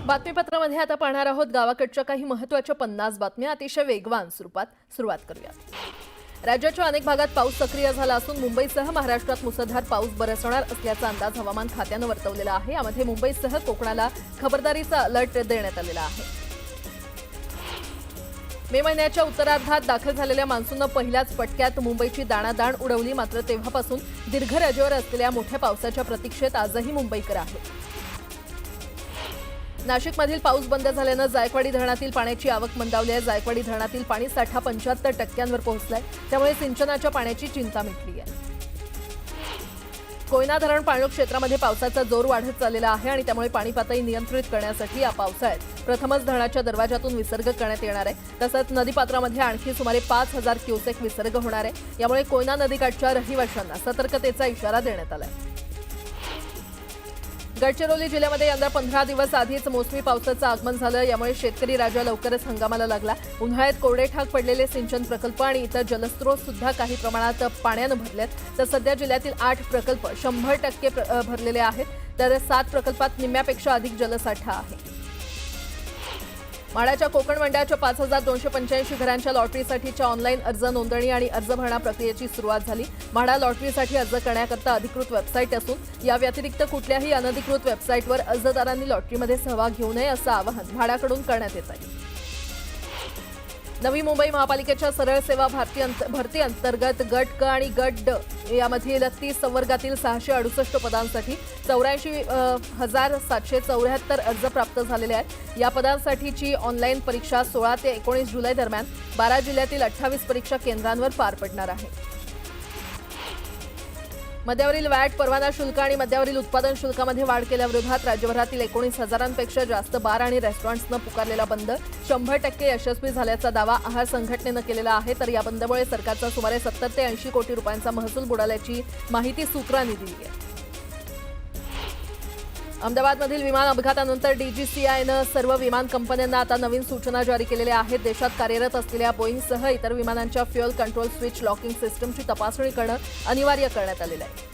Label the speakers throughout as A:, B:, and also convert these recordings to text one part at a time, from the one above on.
A: बातमीपत्रामध्ये आता पाहणार आहोत गावाकडच्या काही महत्त्वाच्या 50 बातम्या अतिशय वेगवान स्वरूपात सुरुवात करूया। राज्याच्या अनेक भागात पाऊस सक्रिय झाला असून मुंबईसह महाराष्ट्रात मुसळधार पाऊस बरसणार असल्याचा अंदाज हवामान खात्याने वर्तवलेला आहे। यामध्ये मुंबईसह कोकणाला खबरदारीचा अलर्ट देण्यात आलेला आहे। मे महिन्याच्या उत्तरार्धात दाखल झालेल्या मान्सूनने पहिल्याच फटक्यात मुंबईची दाणादाण उडवली। मात्र तेव्हापासून दीर्घ रजेवर असलेल्या मोठ्या पावसाच्या प्रतीक्षेत आजही मुंबईकर आहेत। नाशिकमधील पाऊस बंद झाल्याने जायकवाडी धरणातील पाण्याची आवक मंदावली आहे। जायकवाडी धरणातील पाणी साठा 75% पोहोचलाय, त्यामुळे सिंचनाच्या पाण्याची चिंता मिटली आहे। कोयना धरण पाणलोट क्षेत्रामध्ये पावसाचा जोर वाढत चाललेला आहे आणि त्यामुळे पाणी पातळी नियंत्रित करण्यासाठी या पावसाळ्यात प्रथमच धरणाच्या दरवाजातून विसर्ग करण्यात येणार आहे। तसंच नदीपात्रामध्ये आणखी सुमारे 5000 क्युसेक विसर्ग होणार आहे। यामुळे कोयना नदीकाठच्या रहिवाशांना सतर्कतेचा इशारा देण्यात आला आहे। गडचिरोली जिल्ह्यामध्ये यंदा 15 दिवस आधीच मोसमी पावसाचं आगमन झालं। यामुळे शेतकरी राजा लवकरच हंगामाला लागला। उन्हाळ्यात कोरडेठाक पडलेले सिंचन प्रकल्प आणि इतर जलस्रोत सुद्धा काही प्रमाणात पाण्याने भरलेत। तर सध्या जिल्ह्यातील 8 प्रकल्प 100% भरलेले आहेत, तर 7 प्रकल्पात निम्म्यापेक्षा अधिक जलसाठा आहे। माढाच्या कोकण मंडळाच्या 5285 घरांच्या लॉटरीसाठीच्या ऑनलाईन अर्ज नोंदणी आणि अर्ज भरणा प्रक्रियेची सुरुवात झाली। माढा लॉटरीसाठी अर्ज करण्याकरता अधिकृत वेबसाईट असून या व्यतिरिक्त कुठल्याही अनधिकृत वेबसाईटवर अर्जदारांनी लॉटरीमध्ये सहभाग घेऊ नये असं आवाहन म्हाडाकडून करण्यात येत आहे। नवी मुंबई महापालिकेच्या सरळ सेवा भरती अंतर्गत गट क आणि गट ड यामधील 30 संवर्गातील 668 पदांसाठी 84,774 अर्ज प्राप्त झालेले आहेत। या पदांसाठीची ऑनलाईन परीक्षा 16 ते 19 जुलै दरम्यान 12 जिल्ह्यातील 28 परीक्षा केंद्रांवर पार पडणार आहे। मद्यावरील वॅट, परवाना शुल्क आणि मद्यावरील उत्पादन शुल्कामध्ये वाढ केल्याविरोधात राज्यभरातील 19,000 जास्त बार आणि रेस्टॉरंट्सनं पुकारलेला बंद 100% यशस्वी झाल्याचा दावा आहार संघटनेनं केलेला आहे। तर या बंदमुळे सरकारचा सुमारे 70 ते 80 कोटी रुपयांचा महसूल बुडाल्याची माहिती सूत्रांनी दिली आहे। अहमदाबादमधील विमान अपघातानंतर डीजीसीआयनं सर्व विमान कंपन्यांना आता नवीन सूचना जारी केलेल्या आहेत। देशात कार्यरत असलेल्या बोईंगसह इतर विमानांच्या फ्युएल कंट्रोल स्विच लॉकिंग सिस्टमची तपासणी करणं अनिवार्य करण्यात आलेलं आहे।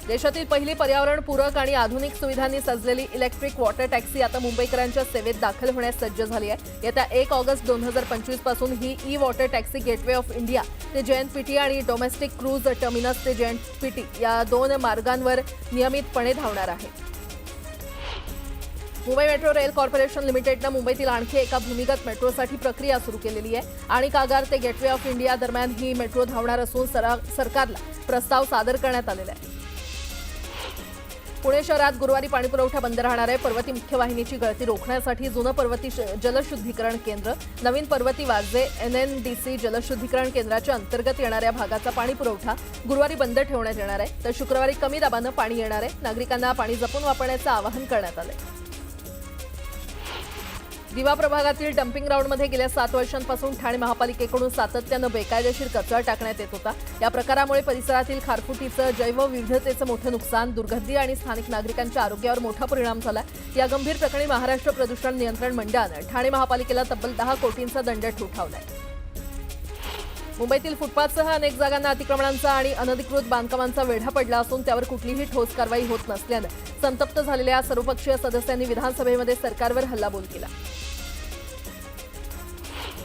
A: देशातील पहिली पर्यावरणपूरक आणि आधुनिक सुविधांनी सजलेली इलेक्ट्रिक वॉटर टॅक्सी आता मुंबईकरांच्या सेवेत दाखल होण्यास सज्ज झाली आहे। येत्या 1 ऑगस्ट 2025 पासून ही e water taxi gateway of India ते JNPT आणि डोमेस्टिक क्रूज टर्मिनस ते JNPT या 2 मार्गांवर नियमितपणे धावणार आहे। मुंबई मेट्रो रेल कॉर्पोरेशन लिमिटेडनं मुंबईतील आणखी एका भूमिगत मेट्रोसाठी प्रक्रिया सुरू केलेली आहे। आणि कागार ते गेटवे ऑफ इंडिया दरम्यान ही मेट्रो धावणार असून सरकारला प्रस्ताव सादर करण्यात आलेला आहे। पुणे शहरात गुरुवारी पाणीपुरवठा बंद राहणार आहे। पर्वती मुख्य वाहिनीची गळती रोखण्यासाठी जुनं पर्वती जलशुद्धीकरण केंद्र, नवीन पर्वती वाजे NNDC जलशुद्धीकरण केंद्राच्या अंतर्गत येणाऱ्या भागाचा पाणीपुरवठा गुरुवारी बंद ठेवण्यात येणार आहे। तर शुक्रवारी कमी दाबानं पाणी येणार आहे। नागरिकांना पाणी जपून वापरण्याचं आवाहन करण्यात आलं आहे। दिवा प्रभागातील डम्पिंग ग्राउंडमध्ये गेल्या 7 वर्षांपासून ठाणे महापालिकेकडून सातत्यानं बेकायदेशीर कचरा टाकण्यात येत होता। या प्रकारामुळे परिसरातील खारफुटीचं जैवविविधतेचं मोठं नुकसान, दुर्गंधी आणि स्थानिक नागरिकांच्या आरोग्यावर मोठा परिणाम झाला। या गंभीर प्रकरणी महाराष्ट्र प्रदूषण नियंत्रण मंडळानं ठाणे महापालिकेला तब्बल 10 कोटींचा दंड ठोठावलाय। मुंबईतील फुटपाथसह अनेक जागांना अतिक्रमणांचा आणि अनधिकृत बांधकामांचा वेढा पडला असून त्यावर कुठलीही ठोस कारवाई होत नसल्यानं संतप्त झालेल्या सर्वपक्षीय सदस्यांनी विधानसभेमध्ये सरकारवर हल्लाबोल केला।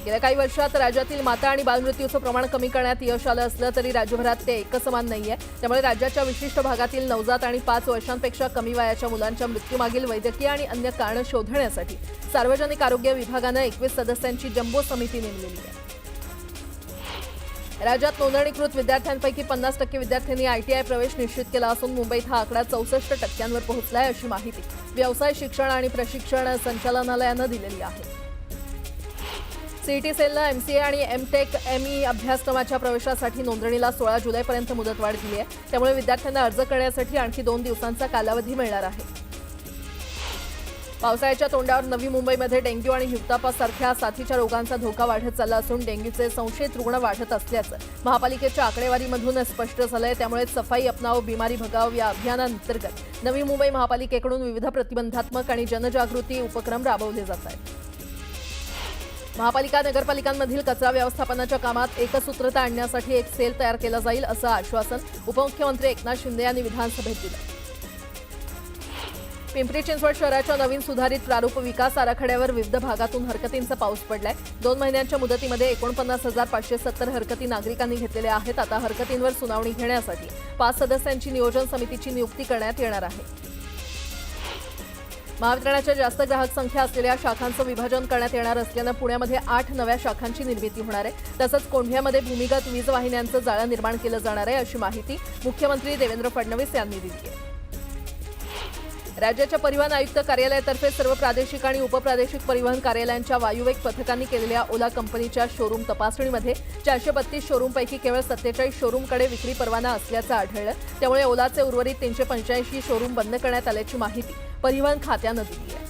A: गेल्या काही वर्षात राज्यातील माता आणि बालमृत्यूचं प्रमाण कमी करण्यात यश आलं असलं तरी राज्यभरात ते एकसमान नाहीये। त्यामुळे राज्याच्या विशिष्ट भागातील नवजात आणि 5 वर्षांपेक्षा कमी वयाच्या मुलांच्या मृत्यूमागील वैद्यकीय आणि अन्य कारणं शोधण्यासाठी सार्वजनिक आरोग्य विभागानं 21 सदस्यांची जम्बो समिती नेमलेली आहे। राज्यात नोंदणीकृत विद्यार्थ्यांपैकी 50% विद्यार्थ्यांनी ITI प्रवेश निश्चित केला असून मुंबईत हा आकडा 64% पोहोचलाय अशी माहिती व्यवसाय शिक्षण आणि प्रशिक्षण संचालनालयानं दिलेली आहे। CET सेलनं MCA आणि MTech ME अभ्यासक्रमाच्या प्रवेशासाठी नोंदणीला 16 जुलैपर्यंत मुदतवाढ दिली आहे। त्यामुळे विद्यार्थ्यांना अर्ज करण्यासाठी आणखी 2 दिवसांचा कालावधी मिळणार आहे। पावसाळ्याच्या तोंडावर नवी मुंबईमध्ये डेंग्यू आणि हिवतापासारख्या साथीच्या रोगांचा धोका वाढत चालला असून डेंग्यूचे संशयित रुग्ण वाढत असल्याचं महापालिकेच्या आकडेवारीमधून स्पष्ट झालंय। त्यामुळे सफाई अपनाव बीमारी भगाव या अभियानांतर्गत नवी मुंबई महापालिकेकडून विविध प्रतिबंधात्मक आणि जनजागृती उपक्रम राबवले जात आहेत। महापालिका नगरपालिकांमधील कचरा व्यवस्थापनाच्या कामात एकसूत्रता आणण्यासाठी एक सेल तयार केला जाईल असं आश्वासन उपमुख्यमंत्री एकनाथ शिंदे यांनी विधानसभेत दिलं। पिंपरी चिंचवड शहराच्या नवीन सुधारित प्रारूप विकास आराखड्यावर विविध भागातून हरकतींचा पाऊस पडलाय. 2 महिन्यांच्या मुदतीमध्ये 49,570 हरकती नागरिकांनी घेतलेल्या आहेत. आता हरकतींवर सुनावणी घेण्यासाठी 5 सदस्यांची नियोजन समितीची नियुक्ती करण्यात येणार आहे. महावितरणाच्या जास्त ग्राहक संख्या असलेल्या शाखांचं विभाजन करण्यात येणार असल्यानं पुण्यामध्ये 8 नव्या शाखांची निर्मिती होणार आहे. तसंच कोंढव्यामध्ये भूमिगत वीज वाहिन्यांचं जाळं निर्माण केलं जाणार आहे, अशी माहिती मुख्यमंत्री देवेंद्र फडणवीस यांनी दिली आहे. राज्याच्या परिवहन आयुक्त कार्यालयातर्फे सर्व प्रादेशिक आणि उपप्रादेशिक परिवहन कार्यालयांच्या वायुवेग पथकांनी केलेल्या ओला कंपनीच्या शोरूम तपासणीमध्ये 432 शोरूमपैकी केवळ 47 शोरूमकडे विक्री परवाना असल्याचं आढळलं. त्यामुळे ओलाचे उर्वरित 385 शोरूम बंद करण्यात आल्याची माहिती परिवहन खात्यानं दिली आहे.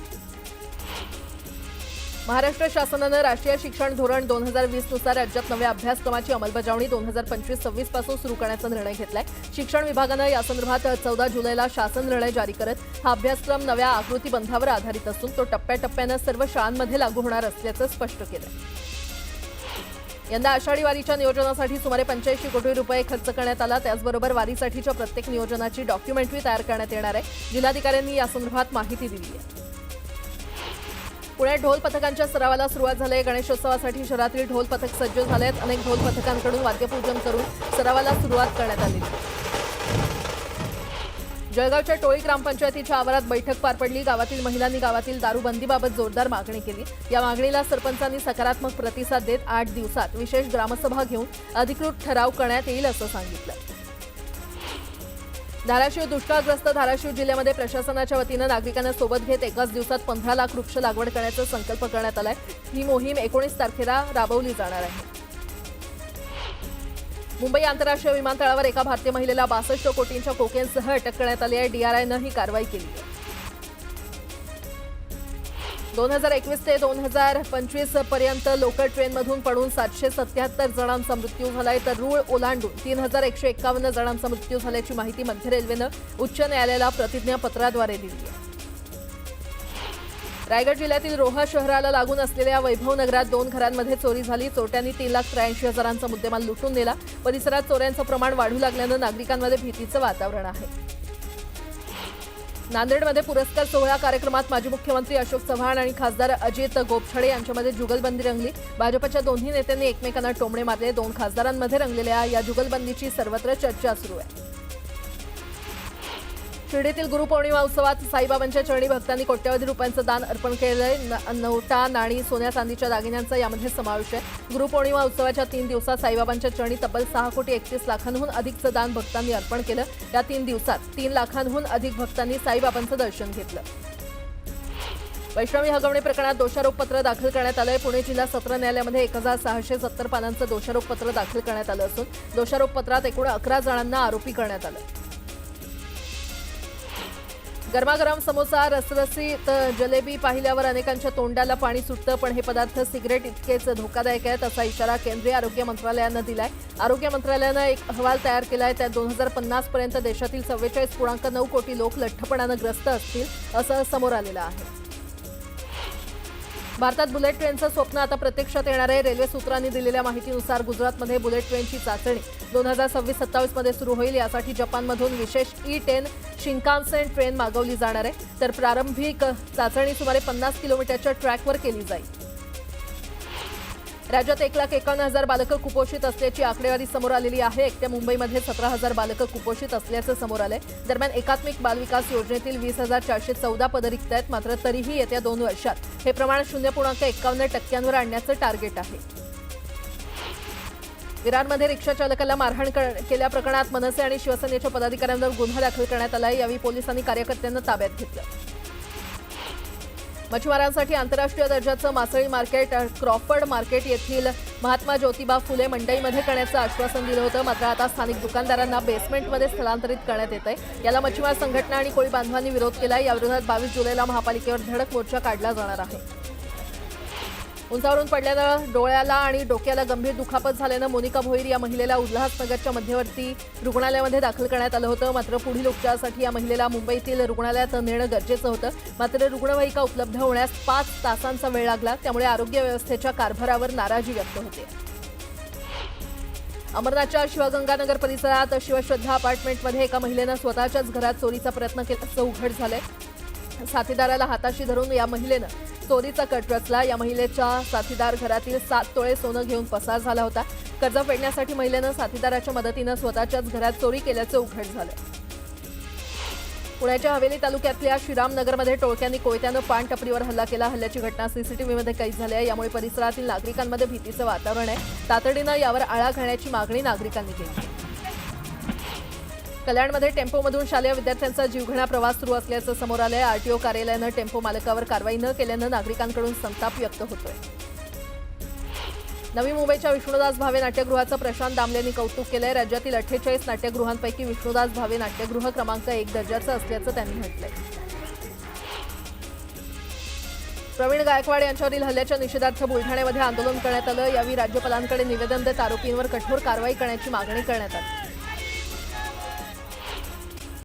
A: महाराष्ट्र शासनानं राष्ट्रीय शिक्षण धोरण 2020 नुसार राज्यात नव्या अभ्यासक्रमाची अंमलबजावणी 2025-26 पासून सुरू करण्याचा निर्णय घेतलाय. शिक्षण विभागानं यासंदर्भात 14 जुलैला शासन निर्णय जारी करत हा अभ्यासक्रम नव्या आकृतीबंधावर आधारित असून तो टप्प्याटप्प्यानं सर्व शाळांमध्ये लागू होणार असल्याचं स्पष्ट केलं. यंदा आषाढी वारीच्या नियोजनासाठी सुमारे 85 कोटी रुपये खर्च करण्यात आला. त्याचबरोबर वारीसाठीच्या प्रत्येक नियोजनाची डॉक्युमेंटरी तयार करण्यात येणार आहे. जिल्हाधिकाऱ्यांनी यासंदर्भात माहिती दिली आहे. पुण्यात ढोल पथकांच्या सरावाला सुरुवात झाली आहे. गणेशोत्सवासाठी शहरातील ढोल पथक सज्ज झाले आहेत. अनेक ढोल पथकांकडून वाद्यपूजन करून सरावाला सुरुवात करण्यात आली. जळगावच्या टोळी ग्रामपंचायतीच्या आवारात बैठक पार पडली. गावातील महिलांनी गावातील दारूबंदीबाबत जोरदार मागणी केली. या मागणीला सरपंचांनी सकारात्मक प्रतिसाद देत 8 दिवसात विशेष ग्रामसभा घेऊन अधिकृत ठराव करण्यात येईल असं सांगितलं. धाराशिव दुष्काळग्रस्त धाराशिव जिल्ह्यामध्ये प्रशासनाच्या वतीनं नागरिकांना सोबत घेत एकाच दिवसात 15 लाख वृक्ष लागवड करण्याचा संकल्प करण्यात आलाय. ही मोहीम 19 तारखेला राबवली जाणार आहे. मुंबई आंतरराष्ट्रीय विमानतळावर एका भारतीय महिलेला 62 कोटींच्या कोकेनसह अटक करण्यात आली आहे. DRIनं ही कारवाई केली आहे. 2021 ते 2025 पर्यंत लोकल ट्रेनमधून पडून 777 जणांचा मृत्यू झालाय, तर रूळ ओलांडून 3151 जणांचा मृत्यू झाल्याची माहिती मध्य रेल्वेनं उच्च न्यायालयाला प्रतिज्ञापत्राद्वारे दिली आहे. रायगड जिल्ह्यातील रोहा शहराला लागून असलेल्या वैभव नगरात 2 घरांमध्ये चोरी झाली. चोरट्यांनी 3,83,000चा मुद्देमाल लुटून नेला. परिसरात चोऱ्यांचं प्रमाण वाढू लागल्यानं नागरिकांमध्ये भीतीचं वातावरण आहे. नांदेडमध्ये पुरस्कार सोहळा कार्यक्रमात माजी मुख्यमंत्री अशोक चव्हाण आणि खासदार अजित गोपछडे यांच्यामध्ये जुगलबंदी रंगली. भाजपच्या दोन्ही नेत्यांनी एकमेकांना टोमणे मारले. 2 खासदारांमध्ये रंगलेल्या या जुगलबंदीची सर्वत्र चर्चा सुरू आहे. शिर्डीतील गुरुपौर्णिमा उत्सवात साईबाबांच्या चरणी भक्तांनी कोट्यवधी रुपयांचं दान अर्पण केलंय. नोटा, नाणी, सोन्या चांदीच्या दागिन्यांचा यामध्ये समावेश आहे. गुरुपौर्णिमा उत्सवाच्या 3 दिवसात साईबाबांच्या चरणी तब्बल 6,31 लाखांहून अधिकचं दान भक्तांनी अर्पण केलं. या 3 दिवसात 3 लाखांहून अधिक भक्तांनी साईबाबांचं दर्शन घेतलं. वैष्णवी हगवणे प्रकरणात दोषारोपपत्र दाखल करण्यात आलंय. पुणे जिल्हा सत्र न्यायालयामध्ये 1670 पानांचं दोषारोपपत्र दाखल करण्यात आलं असून दोषारोपपत्रात एकूण 11 जणांना आरोपी करण्यात आलं. गरमागरम समोसा, रसरसीत जलेबी पाहिल्यावर अनेकांच्या तोंडाला पाणी सुटतं, पण हे पदार्थ सिगरेट इतकेच धोकादायक आहेत असा इशारा केंद्रीय आरोग्य मंत्रालयानं दिलाय. आरोग्य मंत्रालयानं एक अहवाल तयार केलाय. त्यात 2050 पर्यंत देशातील 44.9 कोटी लोक लठ्ठपणानं ग्रस्त असतील असं समोर आलेलं आहे. भारतात बुलेट ट्रेनचं स्वप्न आता प्रत्यक्षात येणार आहे. रेल्वे सूत्रांनी दिलेल्या माहितीनुसार गुजरातमध्ये बुलेट ट्रेनची चाचणी 2026-27 मध्ये सुरू होईल. यासाठी जपानमधून विशेष E10 शिंकानसेन ट्रेन मागवली जाणार आहे. तर प्रारंभिक चाचणी सुमारे 50 किलोमीटरच्या ट्रॅकवर केली जाईल. राज्यात 1,51,000 बालकं कुपोषित असल्याची आकडेवारी समोर आलेली आहे. एकट्या मुंबईमध्ये 17,000 बालकं कुपोषित असल्याचं समोर आलंय. दरम्यान एकात्मिक बालविकास योजनेतील 20,414 पदं रिक्त आहेत. मात्र तरीही येत्या 2 वर्षात हे प्रमाण 0.51% आणण्याचं टार्गेट आहे. विरारमध्ये रिक्षा चालकाला मारहाण केल्या प्रकरणात मनसे आणि शिवसेनेच्या पदाधिकाऱ्यांवर गुन्हा दाखल करण्यात आलाय. यावेळी पोलिसांनी कार्यकर्त्यांना ताब्यात घेतलं. मच्छीमारांसाठी आंतरराष्ट्रीय दर्जाचं मासळी मार्केट क्रॉफर्ड मार्केट येथील महात्मा ज्योतिबा फुले मंडईमध्ये करण्याचं आश्वासन दिलं होतं. मात्र आता स्थानिक दुकानदारांना बेसमेंटमध्ये स्थलांतरित करण्यात येत आहे. याला मच्छीमार संघटना आणि कोळी बांधवांनी विरोध केलाय. याविरोधात 22 जुलैला महापालिकेवर धडक मोर्चा काढला जाणार आहे. उंचावरून पडल्यानं डोळ्याला आणि डोक्याला गंभीर दुखापत झाल्यानं मोनिका भोईर या महिलेला उल्हासनगरच्या मध्यवर्ती रुग्णालयामध्ये दाखल करण्यात आलं होतं. मात्र पुढील उपचारासाठी या महिलेला मुंबईतील रुग्णालयात नेणं गरजेचं होतं. मात्र रुग्णवाहिका उपलब्ध होण्यास 5 तासांचा वेळ लागला. त्यामुळे आरोग्य व्यवस्थेच्या कारभारावर नाराजी व्यक्त होते. अमरनाथच्या शिवगंगानगर परिसरात शिवश्रद्धा अपार्टमेंटमध्ये एका महिलेनं स्वतःच्याच घरात चोरीचा प्रयत्न केल्याचं उघड झालंय. साथीदाराला हाताशी धरून या महिलेनं चोरीचा कट रचला। या महिलेच्या साथीदार घरातील 7 तोळे सोनं घेऊन पसार झाला होता। कर्ज फेडण्यासाठी महिलेनं साथीदाराच्या मदतीनं स्वतःच्याच घरात चोरी केल्याचं उघड झालं। पुण्याच्या हवेली तालुक्यातल्या श्रीरामनगरमध्ये टोळक्यांनी कोयत्यानं पान टपरीवर हल्ला केला। हल्ल्याची घटना सीसीटीव्हीमध्ये कैद झाली आहे। यामुळे परिसरातील नागरिकांमध्ये भीतीचं वातावरण आहे। तातडीनं यावर आळा घालण्याची मागणी नागरिकांनी केली। कल्याणमध्ये टेम्पोमधून शालेय विद्यार्थ्यांचा जीवघेणा प्रवास सुरू असल्याचं समोर आलंय। आरटीओ कार्यालयानं टेम्पो मालकावर कारवाई न केल्यानं नागरिकांकडून संताप व्यक्त होतोय। नवी मुंबईच्या विष्णुदास भावे नाट्यगृहाचं प्रशांत दामलेंनी कौतुक केलंय। राज्यातील 48 नाट्यगृहांपैकी विष्णुदास भावे नाट्यगृह क्रमांक 1 दर्जाचं असल्याचं त्यांनी म्हटलंय। प्रवीण गायकवाड यांच्यावरील हल्ल्याच्या निषेधार्थ बुलढाण्यामध्ये आंदोलन करण्यात आलं। यावेळी राज्यपालांकडे निवेदन देत आरोपींवर कठोर कारवाई करण्याची मागणी करण्यात आली।